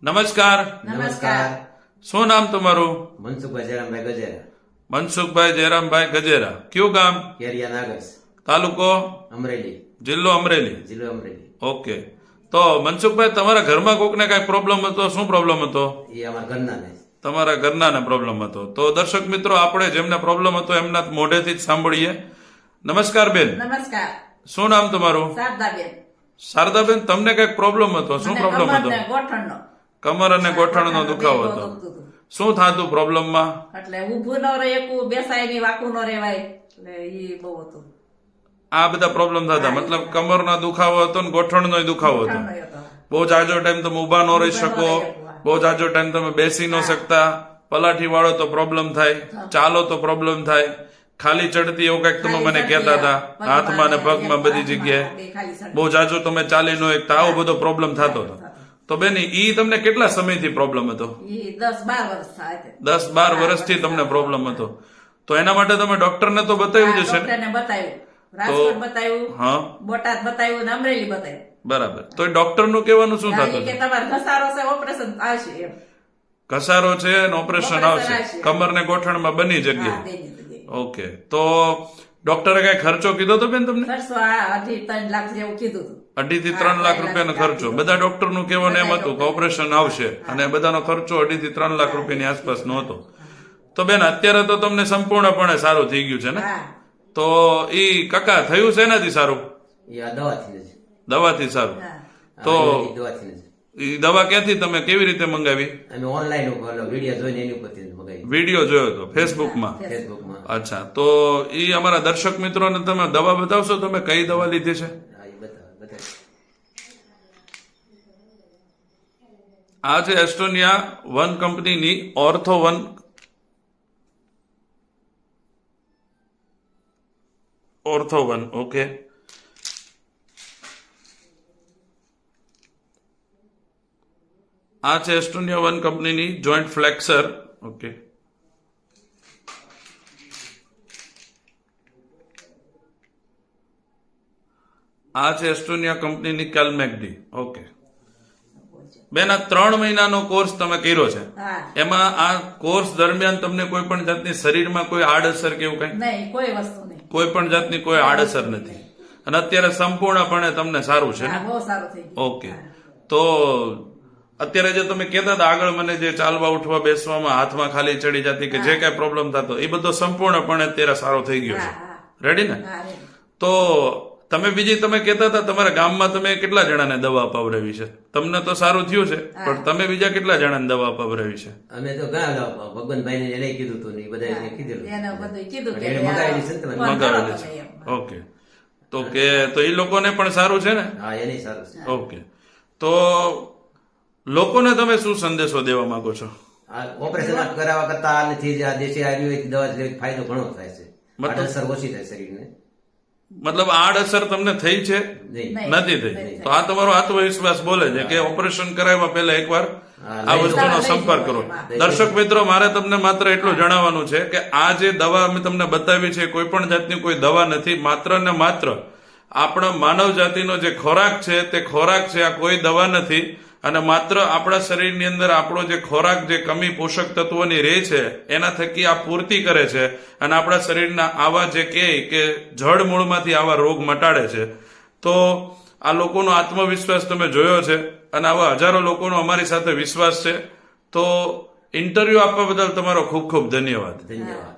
નમસ્કાર. નમસ્કાર. શું નામ તમારું? મનસુખભાઈ જયરામભાઈ ગજેરા, મનસુખભાઈ જયરામભાઈ ગજેરા. કયું ગામ? કેરિયા નાગસ, તાલુકો? અમરેલી, જિલ્લો અમરેલી. જિલ્લો અમરેલી. ઓકે. તો મનસુખભાઈ, તમારા ઘરમાં કોકને કઈ પ્રોબ્લેમ હતો? શું પ્રોબ્લેમ હતો? એ અમારા ઘરના ને તમારા ઘરનાને પ્રોબ્લેમ હતો. તો દર્શક મિત્રો, આપણે જેમને પ્રોબ્લેમ હતો એમના મોઢેથી જ સાંભળીએ. નમસ્કાર બેન. નમસ્કાર. શું નામ તમારું? શારદાબેન. શારદાબેન, તમને કઈક પ્રોબ્લેમ હતો? શું પ્રોબ્લેમ હતો? ગોઠણનો કમર અને ગોઠણનો દુખાવો હતો. શું થતું પ્રોબ્લેમમાં? એટલે ઊભું ન રહે, એકું બેસાય નહીં, વાકું ન રહેવાય, એટલે ઈ બહુ હતું. આ બધા પ્રોબ્લેમ થતા, મતલબ કમરનો દુખાવો હતો ને ગોઠણનો દુખાવો હતો. ગોઠણનો હતો. બહુ જાજો ટાઈમ તમે ઉભા ન રહી શકો, બહુ જાજો ટાઈમ તમે બેસી ન શકતા, પલાઠી વાળો તો પ્રોબ્લેમ થાય, ચાલો તો પ્રોબ્લેમ થાય, ખાલી ચડતી એવું કઈક તમે મને કહેતા હતા, હાથમાં ને પગમાં બધી જગ્યાએ બહુ જાજો તમે ચાલી ન એકતા, આવો બધો પ્રોબ્લેમ થતો હતો. તો બેન, ઈ તમને કેટલા સમયથી પ્રોબ્લેમ હતો? ઈ 10-12 વર્ષ થાય છે. 10-12 વર્ષથી તમને પ્રોબ્લેમ હતો. તો એના માટે તમે ડોક્ટરને તો બતાવ્યું જ હશે ને? ડોક્ટરને બતાવ્યું, રાજકોટ બતાવ્યું, હા, બોટાદ બતાવ્યું ને અમરેલી બતાવ્યું. બરાબર. તો એ ડોક્ટર નું કહેવાનું શું હા, થતું ઈ કે હતું? તમારે ઘસારો છે, ઓપરેશન આવશે એમ. ઘસારો છે અને ઓપરેશન આવશે, કમર ને ગોઠણમાં બની હા, જગ્યાએ. બેની જગ્યાએ. ઓકે. તો ડોક્ટરે કઈ ખર્ચો કીધો તો બેન તમને? ખર્ચો આ 2.5-3 લાખ જેવું કીધું હતું. 2.5 થી 3 લાખ રૂપિયાનો ખર્ચો. બધા ડોક્ટર નું કહેવાનું એમ હતું કે ઓપરેશન આવશે, અને બધાનો ખર્ચો 2.5 થી 3 લાખ રૂપિયાની આસપાસનો હતો. તો બેન, અત્યારે તો તમને સંપૂર્ણપણે સારું થઈ ગયું છે ને? હા. તો ઈ કાકા થયું છે એનાથી સારું? એ આ દવાથી જ, દવાથી સારું. હા. તો એ દવાથી જ ઈ દવા ક્યાંથી તમે કેવી રીતે મંગાવી? અમે ઓનલાઈન ઉપર વિડીયો જોઈને એની ઉપરથી મગાવી, વિડીયો જોયો હતો ફેસબુકમાં? ફેસબુકમાં. અચ્છા. તો ઈ અમારા દર્શક મિત્રોને તમે દવા બતાવશો, તમે કઈ દવા લીધી છે? હા, એ બતાવે. આ છે એસ્ટોનિયા 1 કંપનીની ઓર્થો 1 ઓર્થો 1. ઓકે. આ છે એસ્ટોનિયા 1 કંપનીની જોઈન્ટ ફ્લેક્સર. ઓકે. આ છે એસ્ટોનિયા કંપનીની કેલ્મેકડી. ઓકે. બેન, આ 3 મહિનાનો કોર્સ તમે કર્યો છે. હા. એમાં આ કોર્સ દરમિયાન તમને કોઈ પણ જાતની શરીરમાં કોઈ આડઅસર કે એવું કઈ? નહીં, કોઈ વસ્તુ નહીં. કોઈ પણ જાતની કોઈ આડઅસર નથી, અને અત્યારે સંપૂર્ણપણે તમને સારું છે ને? હા, બહુ સારું થઈ ગયું. ઓકે. તો અત્યારે જે તમે કહેતા હતા આગળ, મને જે ચાલવા ઉઠવા બેસવામાં હાથમાં ખાલી ચડી જતી કે જે કઈ પ્રોબ્લેમ થતો, એ બધો સંપૂર્ણપણે અત્યારે સારો થઈ ગયો છે. હા, હા. રેડી ને? હા, રે. તો તમે બીજી તમે કહેતા હતા તમારા ગામમાં તમે કેટલા જણાને દવા અપાવડાવી છે? તમને તો સારું થયું છે, પણ તમે બીજા કેટલા જણાને દવા અપાવડાવી છે? અમે તો ઘણા ભગવાનભાઈ ને એને કીધું હતું ને એ બધા કીધેલું. એને બધું કીધું કે એને મગાવેલી છે ને તમે? ફોન કરો મગાવેલી તમે છે. એમ. ઓકે. તો કે તો એ લોકોને પણ સારું છે ને? હા, એની સારું છે. ઓકે. તો લોકોને તમે શું સંદેશો દેવા માંગો છો? આ ઓપરેશન કરાવવા કરતા આનાથી જે આ દેશી આયુર્વેદિક દવા લેવાથી ફાયદો ઘણો થાય છે. આડઅસર ઓછી થાય શરીરને. મતલબ આડઅસર તમને થઈ છે? નહીં. નથી થઈ. તો આ તમારો આત્મવિશ્વાસ બોલે છે કે ઓપરેશન કરાવ્યા પહેલા એકવાર આ વસ્તુનો સંપર્ક કરો. દર્શક મિત્રો, મારે તમને માત્ર એટલું જણાવવાનું છે કે આ જે દવા અમે તમને બતાવી છે, કોઈ પણ જાતની કોઈ દવા નથી, માત્ર ને માત્ર આપણા માનવ જાતિનો જે ખોરાક છે તે ખોરાક છે, આ કોઈ દવા નથી. અને માત્ર આપણા શરીરની અંદર આપણો જે ખોરાક, જે કમી પોષક તત્વોની રહે છે, એના થકી આ પૂર્તિ કરે છે, અને આપણા શરીરના આવા જે કે જડ મૂળમાંથી આવા રોગ મટાડે છે. તો આ લોકોનો આત્મવિશ્વાસ તમે જોયો છે, અને આવા હજારો લોકોનો અમારી સાથે વિશ્વાસ છે. તો ઇન્ટરવ્યુ આપવા બદલ તમારો ખૂબ ખૂબ ધન્યવાદ. ધન્યવાદ.